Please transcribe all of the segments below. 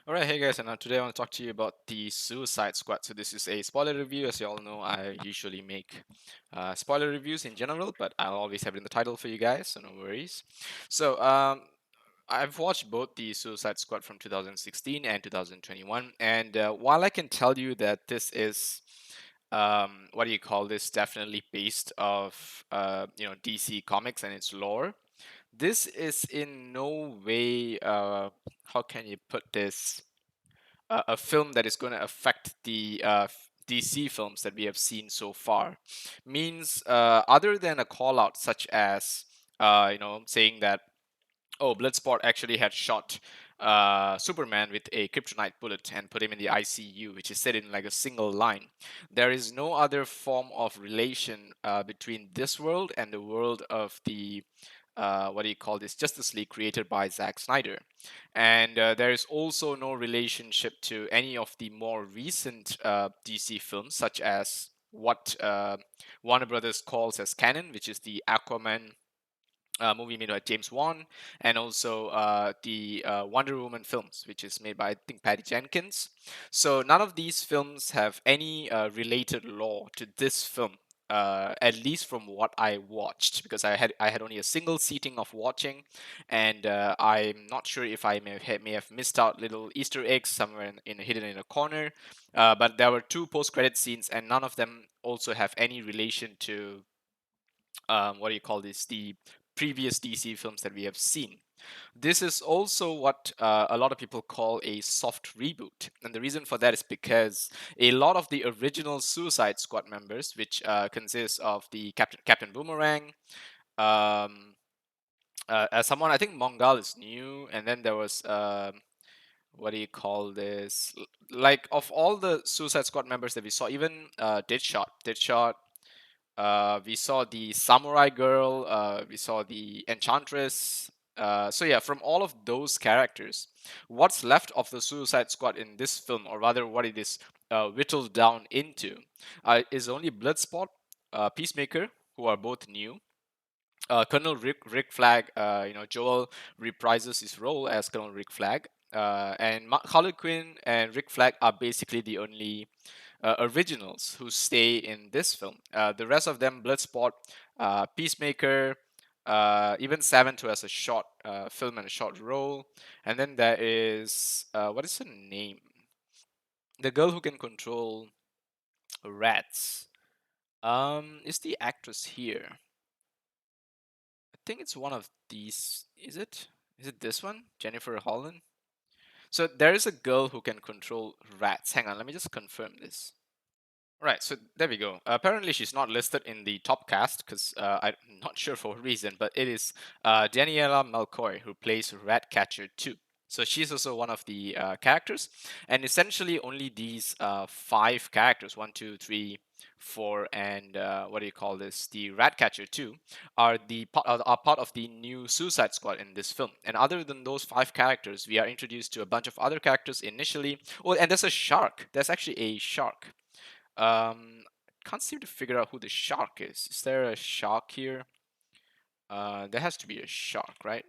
Alright, hey guys, and today I want to talk to you about the Suicide Squad. So this is a spoiler review. As you all know, I usually make spoiler reviews in general, but I'll always have it in the title for you guys, so no worries. So I've watched both the Suicide Squad from 2016 and 2021, and while I can tell you that this is what do you call this, definitely based off DC Comics and its lore, this is in no way how can you put this, a film that is going to affect the DC films that we have seen so far. Means other than a call out such as saying that, oh, Bloodsport actually had shot Superman with a kryptonite bullet and put him in the ICU, which is said in like a single line. There is no other form of relation between this world and the world of the what do you call this, Justice League created by Zack Snyder. And there is also no relationship to any of the more recent DC films, such as what Warner Brothers calls as canon, which is the Aquaman movie made by James Wan, and also the Wonder Woman films, which is made by, I think, Patty Jenkins. So none of these films have any related lore to this film. At least from what I watched, because I had only a single seating of watching, and I'm not sure if I may have missed out little Easter eggs somewhere hidden in a corner. But there were two post-credit scenes, and none of them also have any relation to what do you call this, the previous DC films that we have seen. This is also what a lot of people call a soft reboot. And the reason for that is because a lot of the original Suicide Squad members, which consists of the Captain Boomerang, um, as someone, I think Mongal is new, and then there was what do you call this? Like, of all the Suicide Squad members that we saw, even Deadshot, we saw the Samurai Girl, we saw the Enchantress. So yeah, from all of those characters, what's left of the Suicide Squad in this film, or rather what it is whittled down into, is only Bloodsport, Peacemaker, who are both new. Colonel Rick Flag, Joel reprises his role as Colonel Rick Flag, and Harley Quinn and Rick Flag are basically the only originals who stay in this film. The rest of them, Bloodsport, Peacemaker, even Savant, who has a short film and a short role, and then there is what is her name? The girl who can control rats. Is the actress here? I think it's one of these. Is it? Is it this one? Jennifer Holland? So there is a girl who can control rats. Hang on, let me just confirm this. Right, so there we go. Apparently, she's not listed in the top cast because I'm not sure for what reason, but it is Daniela Malcoy who plays Ratcatcher 2. So she's also one of the characters, and essentially only these five characters, one, two, three, four, and what do you call this? The Ratcatcher 2 are part of the new Suicide Squad in this film. And other than those five characters, we are introduced to a bunch of other characters initially. Oh, and there's a shark. There's actually a shark. Can't seem to figure out who the shark is. Is there a shark here? There has to be a shark, right?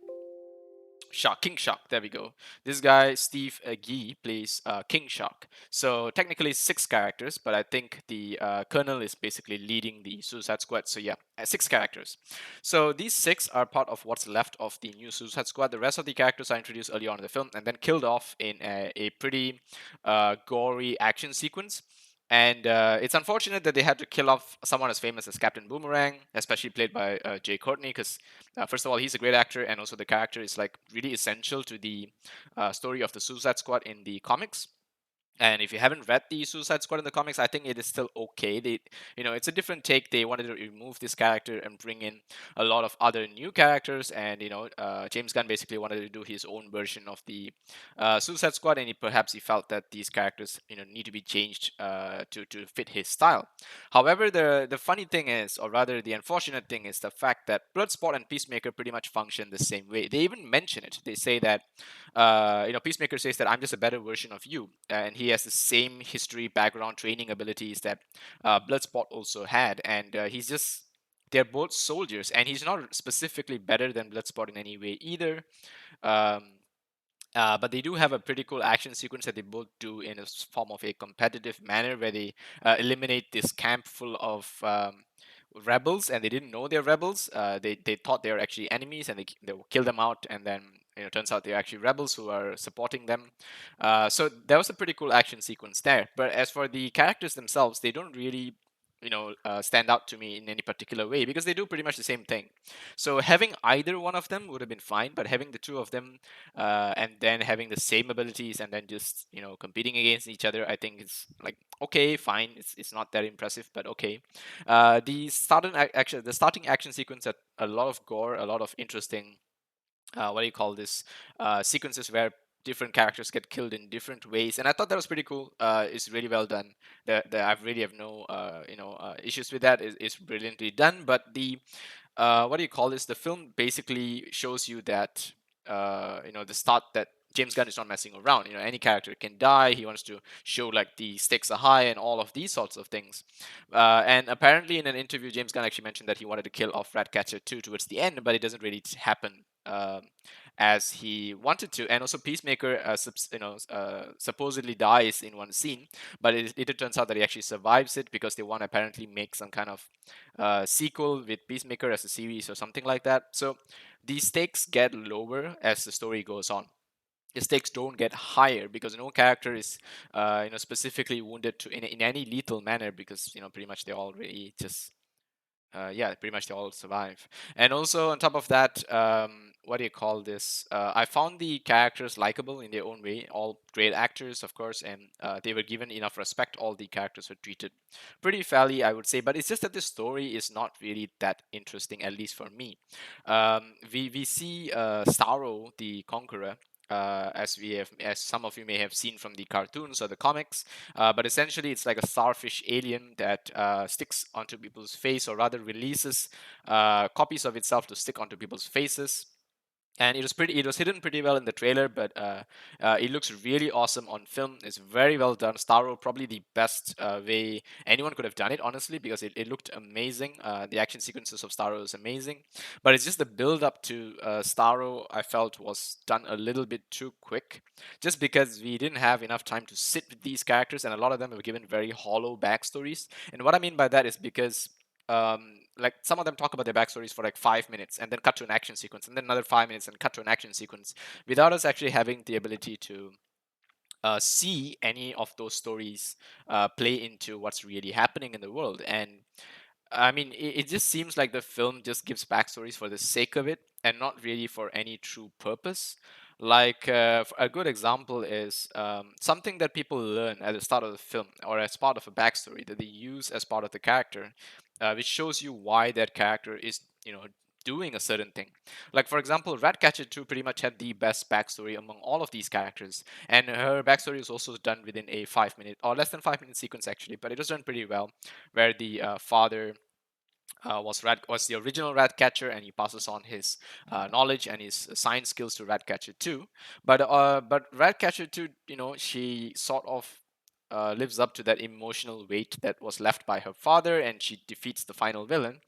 King Shark. There we go. This guy, Steve Gee, plays King Shark. So technically six characters, but I think the Colonel is basically leading the Suicide Squad. So yeah, six characters. So these six are part of what's left of the new Suicide Squad. The rest of the characters are introduced early on in the film and then killed off in a pretty gory action sequence. And it's unfortunate that they had to kill off someone as famous as Captain Boomerang, especially played by Jay Courtney, because first of all, he's a great actor, and also the character is like really essential to the story of the Suicide Squad in the comics. And if you haven't read the Suicide Squad in the comics, I think it is still okay. It's a different take. They wanted to remove this character and bring in a lot of other new characters. And James Gunn basically wanted to do his own version of the Suicide Squad, and he felt that these characters need to be changed to fit his style. However, the funny thing is, or rather, the unfortunate thing is the fact that Bloodsport and Peacemaker pretty much function the same way. They even mention it. They say that Peacemaker says that I'm just a better version of you, and he has the same history, background, training abilities that Bloodsport also had, and they're both soldiers, and he's not specifically better than Bloodsport in any way either. Um, But they do have a pretty cool action sequence that they both do in a form of a competitive manner where they eliminate this camp full of rebels, and they didn't know they're rebels. They thought they were actually enemies, and they will kill them out, and then turns out they're actually rebels who are supporting them. So that was a pretty cool action sequence there. But as for the characters themselves, they don't really stand out to me in any particular way because they do pretty much the same thing. So having either one of them would have been fine, but having the two of them and then having the same abilities and then just competing against each other, I think it's like okay, fine. It's not that impressive, but okay. The starting action sequence had a lot of gore, a lot of interesting what do you call this sequences where different characters get killed in different ways, and I thought that was pretty cool. It's really well done. I really have no issues with that. It's brilliantly done. But the what do you call this? The film basically shows you that the start that James Gunn is not messing around. Any character can die. He wants to show like the stakes are high and all of these sorts of things. And apparently, in an interview, James Gunn actually mentioned that he wanted to kill off Ratcatcher 2 towards the end, but it doesn't really happen. As he wanted to, and also Peacemaker, supposedly dies in one scene, but it turns out that he actually survives it because they want to apparently make some kind of sequel with Peacemaker as a series or something like that. So the stakes get lower as the story goes on. The stakes don't get higher because no character is, specifically wounded in any lethal manner because pretty much they all really just yeah, pretty much they all survive. And also on top of that, what do you call this? I found the characters likable in their own way. All great actors, of course, and they were given enough respect. All the characters were treated pretty fairly, I would say. But it's just that the story is not really that interesting, at least for me. We see Starro, the Conqueror. As some of you may have seen from the cartoons or the comics, but essentially, it's like a starfish alien that sticks onto people's face, or rather releases copies of itself to stick onto people's faces. And it was hidden pretty well in the trailer, but it looks really awesome on film. It's very well done. Starro, probably the best way anyone could have done it, honestly, because it looked amazing. The action sequences of Starro is amazing, but it's just the build up to Starro I felt was done a little bit too quick, just because we didn't have enough time to sit with these characters, and a lot of them were given very hollow backstories. And what I mean by that is because like some of them talk about their backstories for like 5 minutes and then cut to an action sequence and then another 5 minutes and cut to an action sequence without us actually having the ability to see any of those stories play into what's really happening in the world. And I mean, it just seems like the film just gives backstories for the sake of it and not really for any true purpose. Like, a good example is something that people learn at the start of the film or as part of a backstory that they use as part of the character, which shows you why that character is, doing a certain thing. Like, for example, Ratcatcher 2 pretty much had the best backstory among all of these characters, and her backstory was also done within a 5 minute or less than 5 minute sequence, actually, but it was done pretty well, where the father was the original Ratcatcher, and he passes on his knowledge and his science skills to Ratcatcher 2. But Ratcatcher 2, she sort of lives up to that emotional weight that was left by her father, and she defeats the final villain.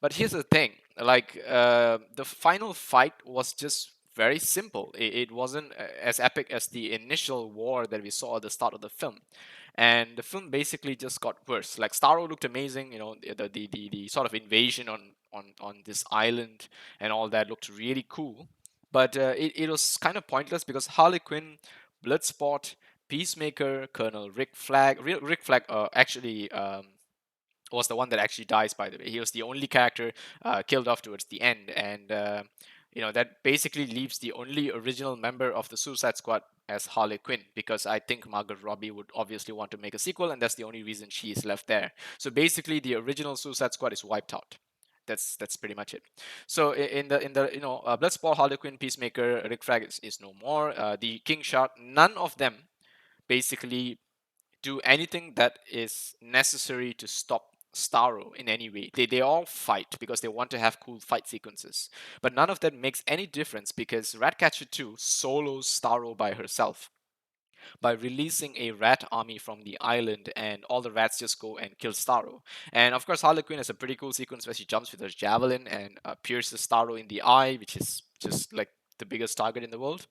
But here's the thing, like the final fight was just very simple. It wasn't as epic as the initial war that we saw at the start of the film, and the film basically just got worse. Like Starro looked amazing, the sort of invasion on this island and all that looked really cool, but it was kind of pointless because Harley Quinn, Bloodsport, Peacemaker, Colonel Rick Flag actually was the one that actually dies, by the way. He was the only character killed off towards the end, and that basically leaves the only original member of the Suicide Squad as Harley Quinn, because I think Margot Robbie would obviously want to make a sequel, and that's the only reason she is left there. So basically, the original Suicide Squad is wiped out. That's pretty much it. So in the Bloodsport, Harley Quinn, Peacemaker, Rick Flag is no more. The King Shark, none of them basically do anything that is necessary to stop Starro in any way. They all fight because they want to have cool fight sequences. But none of that makes any difference because Ratcatcher 2 solos Starro by herself by releasing a rat army from the island, and all the rats just go and kill Starro. And of course, Harley Quinn has a pretty cool sequence where she jumps with her javelin and pierces Starro in the eye, which is just like the biggest target in the world.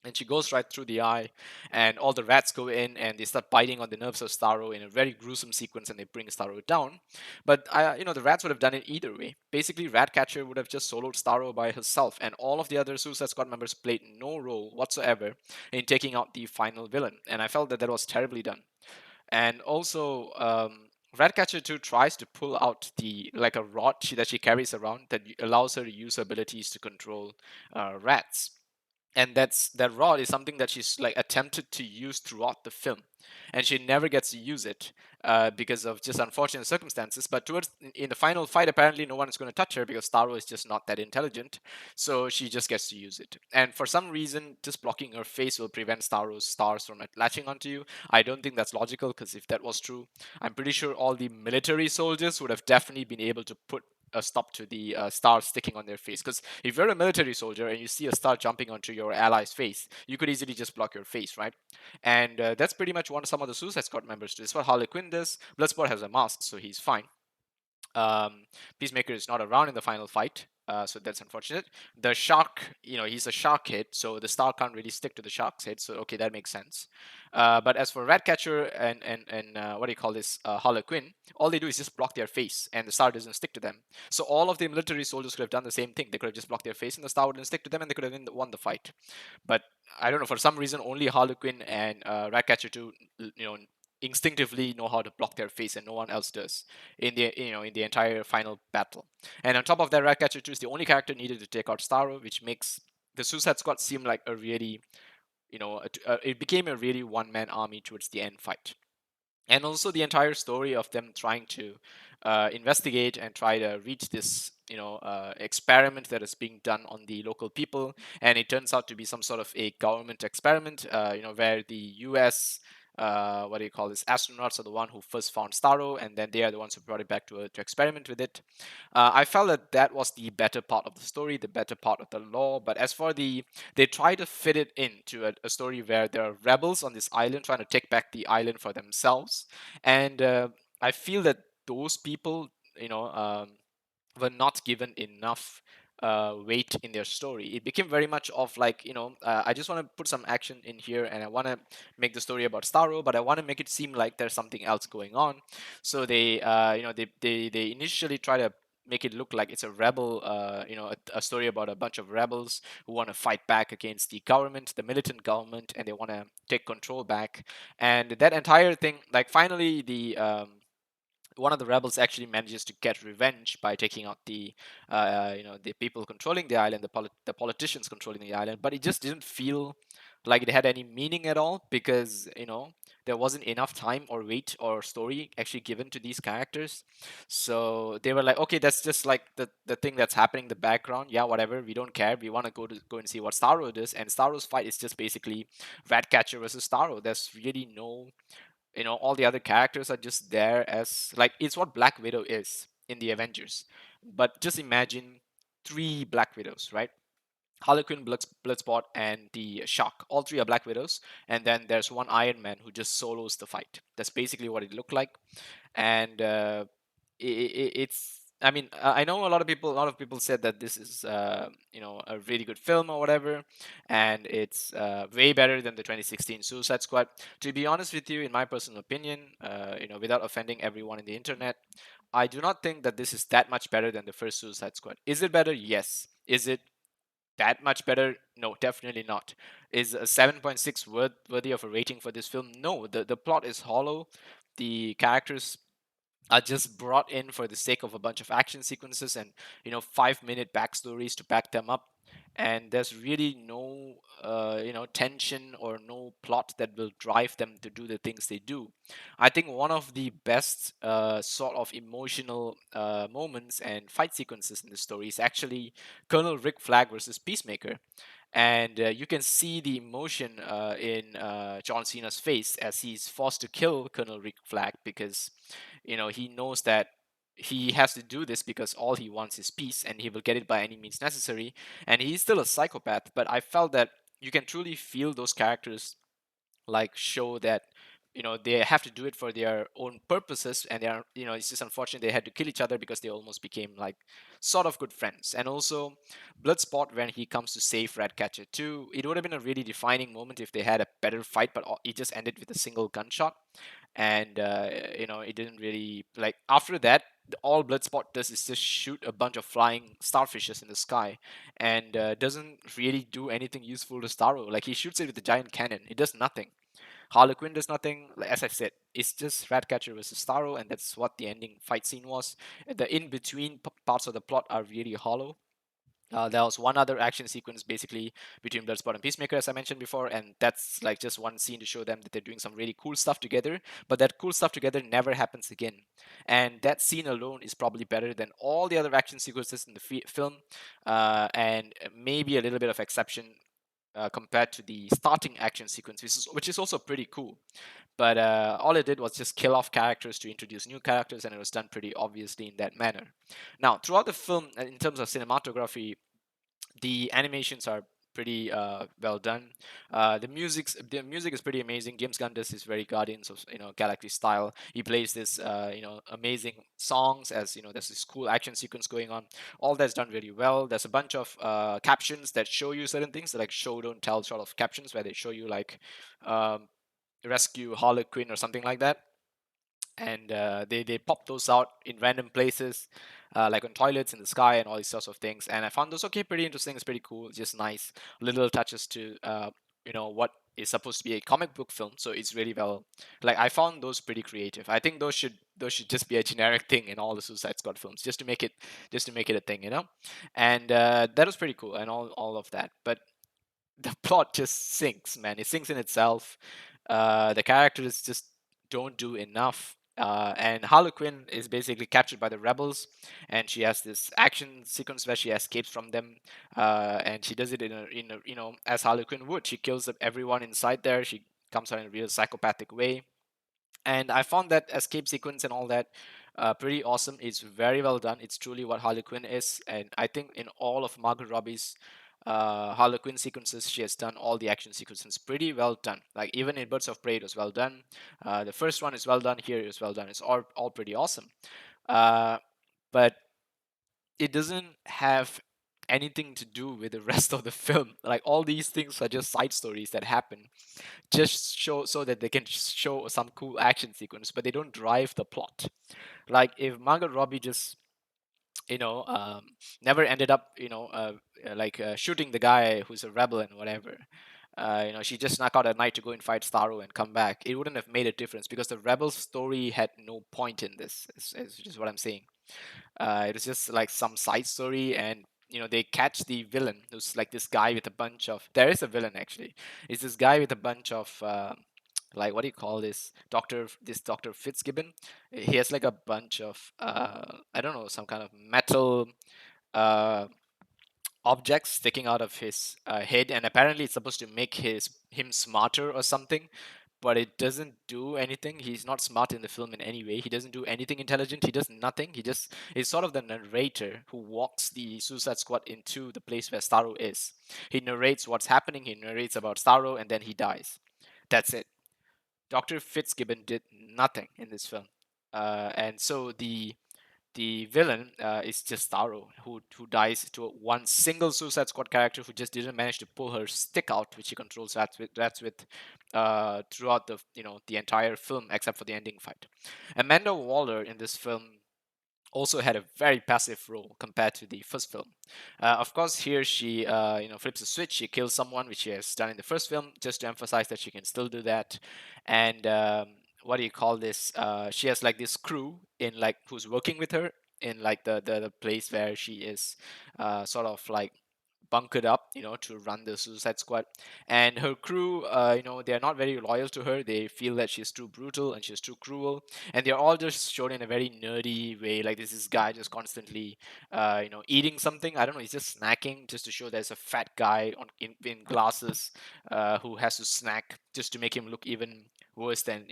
and she goes right through the eye, and all the rats go in and they start biting on the nerves of Starro in a very gruesome sequence, and they bring Starro down. But the rats would have done it either way. Basically, Ratcatcher would have just soloed Starro by herself, and all of the other Suicide Squad members played no role whatsoever in taking out the final villain. And I felt that that was terribly done. And also, Ratcatcher 2 tries to pull out the like a rod that she carries around that allows her to use her abilities to control rats, and that rod is something that she's like attempted to use throughout the film, and she never gets to use it because of just unfortunate circumstances. But towards in the final fight, apparently no one is going to touch her because Starro is just not that intelligent, so she just gets to use it. And for some reason, just blocking her face will prevent Starro's stars from latching onto you. I don't think that's logical, because if that was true, I'm pretty sure all the military soldiers would have definitely been able to put a stop to the star sticking on their face. Because if you're a military soldier and you see a star jumping onto your ally's face, you could easily just block your face, right? And that's pretty much what some of the Suicide Squad members do. It's what Harley Quinn does. Bloodsport has a mask, so he's fine. um, Peacemaker is not around in the final fight, so that's unfortunate. The shark, he's a shark hit, so the star can't really stick to the shark's head. So okay, that makes sense. But as for Ratcatcher and what do you call this, Harley Quinn, all they do is just block their face, and the star doesn't stick to them. So all of the military soldiers could have done the same thing. They could have just blocked their face, and the star wouldn't stick to them, and they could have won the fight. But I don't know, for some reason, only Harley Quinn and Ratcatcher 2, instinctively know how to block their face, and no one else does in the entire final battle. And on top of that, Ratcatcher 2 is the only character needed to take out Starro, which makes the Suicide Squad seem like a really, it became a really one-man army towards the end fight. And also the entire story of them trying to investigate and try to reach this experiment that is being done on the local people, and it turns out to be some sort of a government experiment, where the US, what do you call this, astronauts are the one who first found Starro, and then they are the ones who brought it back to experiment with it. I felt that that was the better part of the story, the better part of the lore. But as for they try to fit it into a story where there are rebels on this island trying to take back the island for themselves, and I feel that those people, were not given enough weight in their story. It became very much of like, I just want to put some action in here, and I want to make the story about Starro, but I want to make it seem like there's something else going on. So they, they initially try to make it look like it's a rebel, a story about a bunch of rebels who want to fight back against the government, the militant government, and they want to take control back. And that entire thing, like finally, one of the rebels actually manages to get revenge by taking out the people controlling the island, the politicians controlling the island. But it just didn't feel like it had any meaning at all, because there wasn't enough time or weight or story actually given to these characters. So they were like, okay, that's just like the thing that's happening in the background. Yeah, whatever, we don't care. We want to go and see what Starro does. And Starro's fight is just basically Ratcatcher versus Starro. There's really no, all the other characters are just there as like, it's what Black Widow is in the Avengers. But just imagine three Black Widows, right? Harlequin, Bloodsport, and the Shark. All three are Black Widows, and then there's one Iron Man who just solos the fight. That's basically what it looked like. And it's, I mean, I know a lot of people said that this is a really good film or whatever, and it's way better than the 2016 Suicide Squad. To be honest with you, in my personal opinion, without offending everyone in the internet, I do not think that this is that much better than the first Suicide Squad. Is it better? Yes. Is it that much better? No, definitely not. Is a 7.6 worthy of a rating for this film? No. The plot is hollow. The characters are just brought in for the sake of a bunch of action sequences and 5-minute backstories to back them up, and there's really no tension or no plot that will drive them to do the things they do. I think one of the best sort of emotional moments and fight sequences in the story is actually Colonel Rick Flag versus Peacemaker. And you can see the emotion in John Cena's face as he's forced to kill Colonel Rick Flag, because he knows that he has to do this because all he wants is peace, and he will get it by any means necessary. And he's still a psychopath, but I felt that you can truly feel those characters like show that they have to do it for their own purposes, and they are, it's just unfortunate they had to kill each other because they almost became like sort of good friends. And also Bloodsport, when he comes to save Ratcatcher too, it would have been a really defining moment if they had a better fight, but it just ended with a single gunshot. And it didn't really, like, after that, all Bloodsport does is just shoot a bunch of flying starfishes in the sky, and doesn't really do anything useful to Starro. Like, he shoots it with a giant cannon, it does nothing. Harlequin does nothing. Like, as I said, it's just Ratcatcher versus Starro, and that's what the ending fight scene was. The in between parts of the plot are really hollow. There was one other action sequence basically between Bloodsport and Peacemaker, as I mentioned before, and that's like just one scene to show them that they're doing some really cool stuff together. But that cool stuff together never happens again, and that scene alone is probably better than all the other action sequences in the film, and maybe a little bit of exception compared to the starting action sequence, which is also pretty cool. But all it did was just kill off characters to introduce new characters, and it was done pretty obviously in that manner. Now, throughout the film, in terms of cinematography, the animations are pretty well done. The music is pretty amazing. James Gunn does his very Guardians of Galaxy style. He plays this amazing songs as there's this cool action sequence going on. All that's done really well. There's a bunch of captions that show you certain things, like show don't tell sort of captions, where they show you like um, rescue Harlequin or something like that, and they pop those out in random places, like on toilets, in the sky, and all these sorts of things. And I found those okay, pretty interesting. It's pretty cool. Just nice little touches to what is supposed to be a comic book film. So it's really well. Like, I found those pretty creative. I think those should just be a generic thing in all the Suicide Squad films, just to make it a thing, And that was pretty cool, and all of that. But the plot just sinks, man. It sinks in itself. The characters just don't do enough. And Harlequin is basically captured by the rebels, and she has this action sequence where she escapes from them. And she does it in a as Harlequin would. She kills everyone inside there. She comes out in a real psychopathic way, and I found that escape sequence and all that pretty awesome. It's very well done. It's truly what Harley Quinn is, and I think in all of Margot Robbie's Harley Quinn sequences, she has done all the action sequences pretty well done. Like, even in Birds of Prey, it was well done. The first one is well done. Here is well done. It's all pretty awesome. Uh, but it doesn't have anything to do with the rest of the film. Like, all these things are just side stories that happen just show so that they can show some cool action sequence, but they don't drive the plot. Like, if Margot Robbie just you know um, never ended up shooting the guy who's a rebel and whatever, she just snuck out at night to go and fight Starro and come back, it wouldn't have made a difference because the rebel story had no point in this, is just what I'm saying. It was just like some side story, and they catch the villain, who's like this guy with a bunch of. There is a villain actually. It's this guy with a bunch of like, what do you call this Doctor Fitzgibbon. He has like a bunch of I don't know, some kind of metal uh objects sticking out of his head, and apparently it's supposed to make him smarter or something, but it doesn't do anything. He's not smart in the film in any way. He doesn't do anything intelligent. He does nothing. He just is sort of the narrator who walks the Suicide Squad into the place where Starro is. He narrates what's happening. He narrates about Starro, and then he dies. That's it. Dr. Fitzgibbon did nothing in this film. And so the villain is just Starro, who dies to one single Suicide Squad character who just didn't manage to pull her stick out, which she controls rats with throughout the entire film, except for the ending fight. Amanda Waller in this film also had a very passive role compared to the first film. Of course, here she flips a switch. She kills someone, which she has done in the first film, just to emphasize that she can still do that. And what do you call this? She has like this crew in, like, who's working with her in like the place where she is sort of like bunkered up, to run the Suicide Squad. And her crew, they are not very loyal to her. They feel that she's too brutal and she's too cruel, and they're all just shown in a very nerdy way. Like, this guy just constantly, eating something. I don't know. He's just snacking just to show there's a fat guy in glasses, who has to snack just to make him look even worse than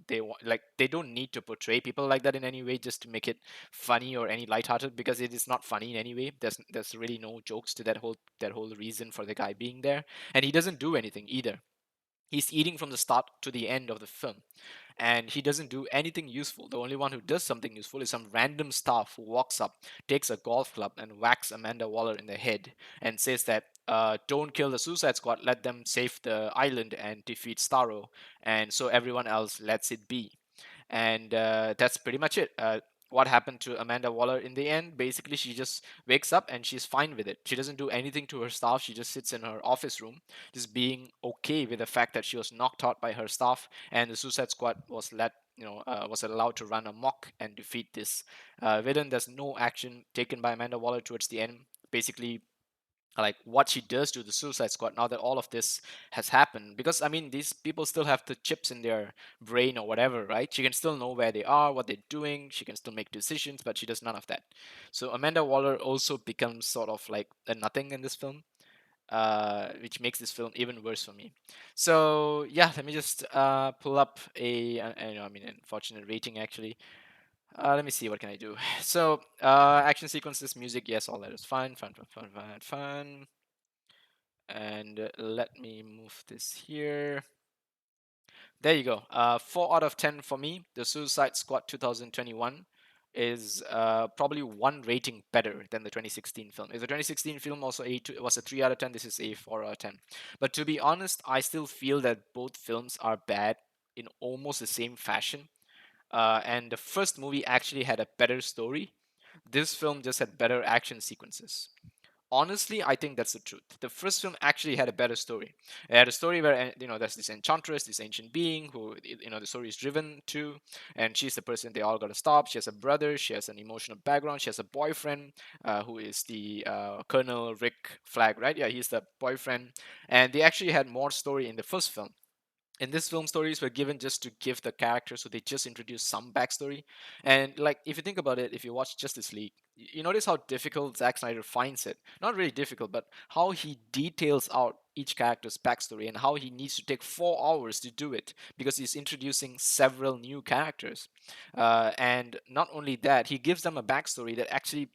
they don't need to portray people like that in any way just to make it funny or any lighthearted, because it is not funny in any way. There's really no jokes to that whole reason for the guy being there, and he doesn't do anything either. He's eating from the start to the end of the film, and he doesn't do anything useful. The only one who does something useful is some random staff who walks up, takes a golf club, and whacks Amanda Waller in the head and says that, don't kill the Suicide Squad, let them save the island and defeat Starro, and so everyone else lets it be. And that's pretty much it. What happened to Amanda Waller in the end? Basically, she just wakes up and she's fine with it. She doesn't do anything to her staff. She just sits in her office room, just being okay with the fact that she was knocked out by her staff, and the Suicide Squad was was allowed to run amok and defeat this villain. There's no action taken by Amanda Waller towards the end. Basically, like what she does to the Suicide Squad now that all of this has happened, because I mean these people still have the chips in their brain or whatever, right? She can still know where they are, what they're doing, she can still make decisions, but she does none of that. So Amanda Waller also becomes sort of like a nothing in this film, which makes this film even worse for me. So yeah, let me just pull up I mean an unfortunate rating actually. Let me see, what can I do? So action sequences, music, yes, all that is fine, fun. And let me move this here. There you go. 4 out of 10 for me. The Suicide Squad 2021 is probably one rating better than the 2016 film. If the 2016 film also was a 3 out of 10, this is a 4 out of 10. But to be honest, I still feel that both films are bad in almost the same fashion. And the first movie actually had a better story. This film just had better action sequences. Honestly, I think that's the truth. The first film actually had a better story. It had a story where there's this enchantress, this ancient being who the story is driven to, and she's the person they all got to stop. She has a brother. She has an emotional background. She has a boyfriend who is the Colonel Rick Flag, right? Yeah, he's the boyfriend, and they actually had more story in the first film. In this film, stories were given just to give the character, so they just introduced some backstory. And like, if you think about it, if you watch Justice League, you notice how difficult Zack Snyder finds it. Not really difficult, but how he details out each character's backstory and how he needs to take 4 hours to do it because he's introducing several new characters. And not only that, he gives them a backstory that actually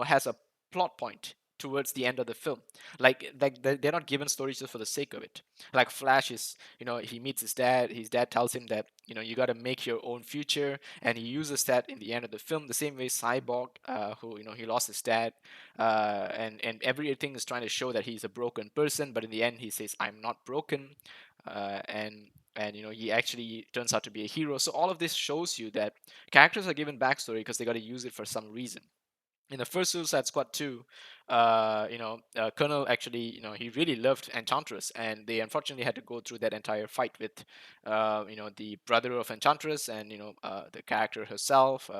has a plot point towards the end of the film. Like they're not given stories just for the sake of it. Like Flash is, he meets his dad. His dad tells him that you got to make your own future, and he uses that in the end of the film. The same way Cyborg, who he lost his dad, and everything is trying to show that he's a broken person, but in the end he says, "I'm not broken," and he actually turns out to be a hero. So all of this shows you that characters are given backstory because they got to use it for some reason. In the first Suicide Squad 2, Colonel actually, he really loved Enchantress, and they unfortunately had to go through that entire fight with, the brother of Enchantress and the character herself.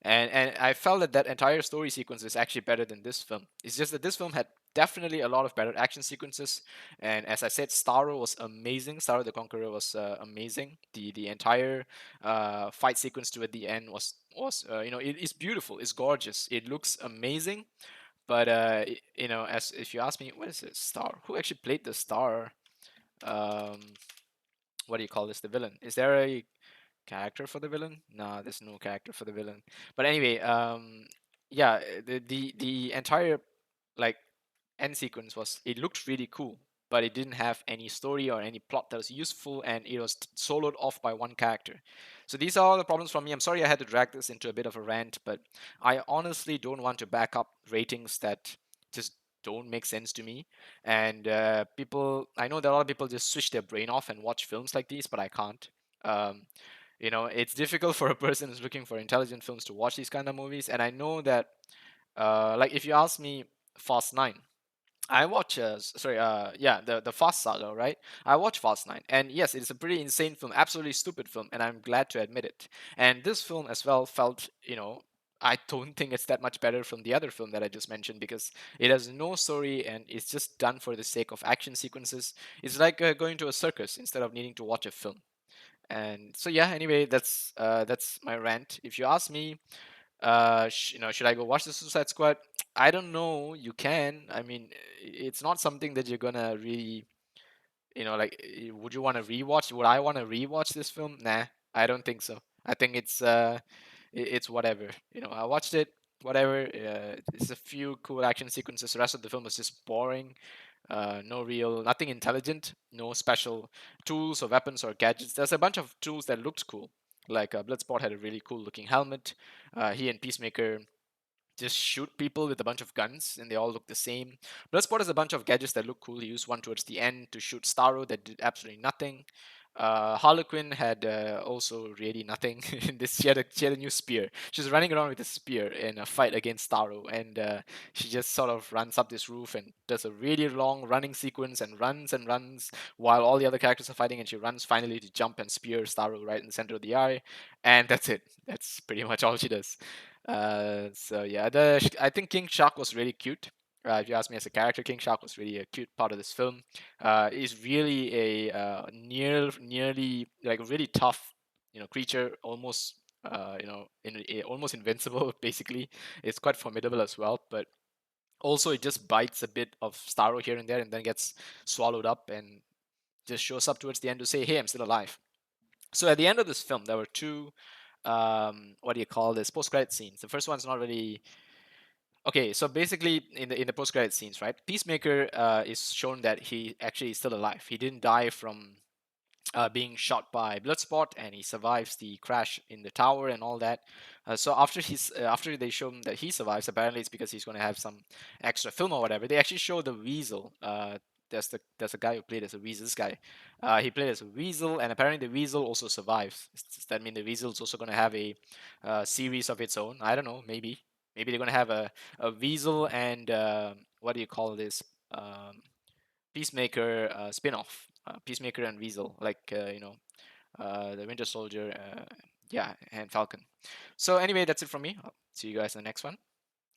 And I felt that that entire story sequence is actually better than this film. It's just that this film had definitely a lot of better action sequences, and as I said, Starro was amazing. Starro the Conqueror was amazing. The entire fight sequence to at the end was it is beautiful. It's gorgeous. It looks amazing. But as if you ask me, what is it? Star? Who actually played the Star? Um, what do you call this? The villain? Is there a character for the villain? No, there's no character for the villain. But anyway, yeah, the entire like end sequence was, it looked really cool, but it didn't have any story or any plot that was useful, and it was soloed off by one character. So these are all the problems for me. I'm sorry I had to drag this into a bit of a rant, but I honestly don't want to back up ratings that just don't make sense to me. And I know that a lot of people just switch their brain off and watch films like these, but I can't. Um, it's difficult for a person who's looking for intelligent films to watch these kind of movies. And I know that, like, if you ask me, Fast Nine, I watch yeah, the Fast Saga, right? I watch Fast 9, and yes, it's a pretty insane film, absolutely stupid film, and I'm glad to admit it. And this film as well felt, I don't think it's that much better from the other film that I just mentioned, because it has no story and it's just done for the sake of action sequences. It's like going to a circus instead of needing to watch a film. And so yeah, anyway, that's my rant. If you ask me, should I go watch the Suicide Squad? I don't know. You can. I mean, it's not something that you're gonna really, like, would you want to rewatch? Would I want to rewatch this film? Nah, I don't think so. I think it's whatever. I watched it, whatever. It's a few cool action sequences. The rest of the film is just boring. No real, nothing intelligent, no special tools or weapons or gadgets. There's a bunch of tools that looked cool. Like Bloodsport had a really cool looking helmet. He and Peacemaker just shoot people with a bunch of guns and they all look the same. Bloodsport has a bunch of gadgets that look cool. He used one towards the end to shoot Starro that did absolutely nothing. Harlequin had also really nothing. In this, she had a new spear. She's running around with a spear in a fight against Starro, and she just sort of runs up this roof and does a really long running sequence and runs while all the other characters are fighting. And she runs finally to jump and spear Starro right in the center of the eye, and that's it. That's pretty much all she does. So yeah, I think King Shark was really cute. If you ask me as a character, King Shark was really a cute part of this film. Is really a nearly like a really tough, creature, almost almost invincible. Basically, it's quite formidable as well. But also, it just bites a bit of Starro here and there, and then gets swallowed up, and just shows up towards the end to say, "Hey, I'm still alive." So at the end of this film, there were two what do you call this, post-credit scenes. The first one's not really okay. So basically, in the post-credit scenes, right, Peacemaker is shown that he actually is still alive. He didn't die from being shot by Bloodsport, and he survives the crash in the tower and all that. So after they show him that he survives, apparently it's because he's going to have some extra film or whatever. They actually show the Weasel. There's a guy who played as a Weasel. This guy, he played as a Weasel, and apparently the Weasel also survives. Does that mean the Weasel is also going to have a series of its own? I don't know. Maybe they're going to have a Weasel and what do you call this? Um, Peacemaker spin-off, Peacemaker and Weasel, like the Winter Soldier, yeah, and Falcon. So anyway, that's it from me. I'll see you guys in the next one.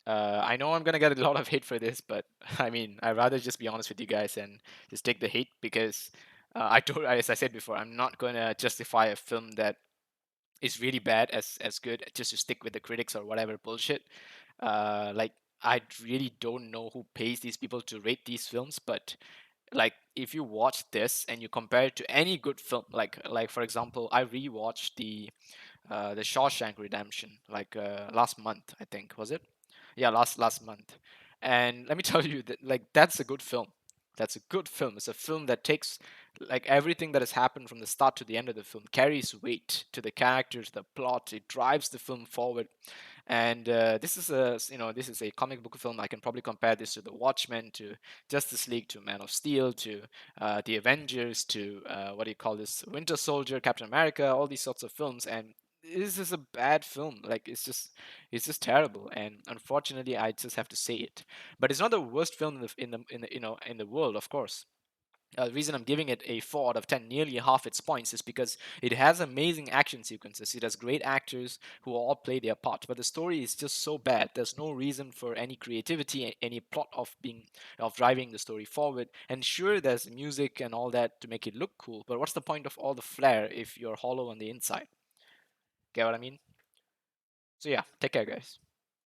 I know I'm gonna get a lot of hate for this, but I mean, I'd rather just be honest with you guys and just take the hate because as I said before, I'm not gonna justify a film that is really bad as good just to stick with the critics or whatever bullshit. Like I really don't know who pays these people to rate these films, but like if you watch this and you compare it to any good film, like for example, I rewatched the Shawshank Redemption like last month, I think, was it? Yeah, last month. And let me tell you that like that's a good film. That's a good film. It's a film that takes like everything that has happened from the start to the end of the film carries weight to the characters, the plot. It drives the film forward. And this is a comic book film. I can probably compare this to The Watchmen, to Justice League, to Man of Steel, to the Avengers, to what do you call this, Winter Soldier, Captain America, all these sorts of films. And this is a bad film. Like it's just terrible. And unfortunately, I just have to say it. But it's not the worst film in the world, of course. The reason I'm giving it a 4 out of 10, nearly half its points, is because it has amazing action sequences. It has great actors who all play their part, but the story is just so bad. There's no reason for any creativity, any plot of driving the story forward. And sure, there's music and all that to make it look cool, but what's the point of all the flair if you're hollow on the inside? Get what I mean? So yeah, take care, guys.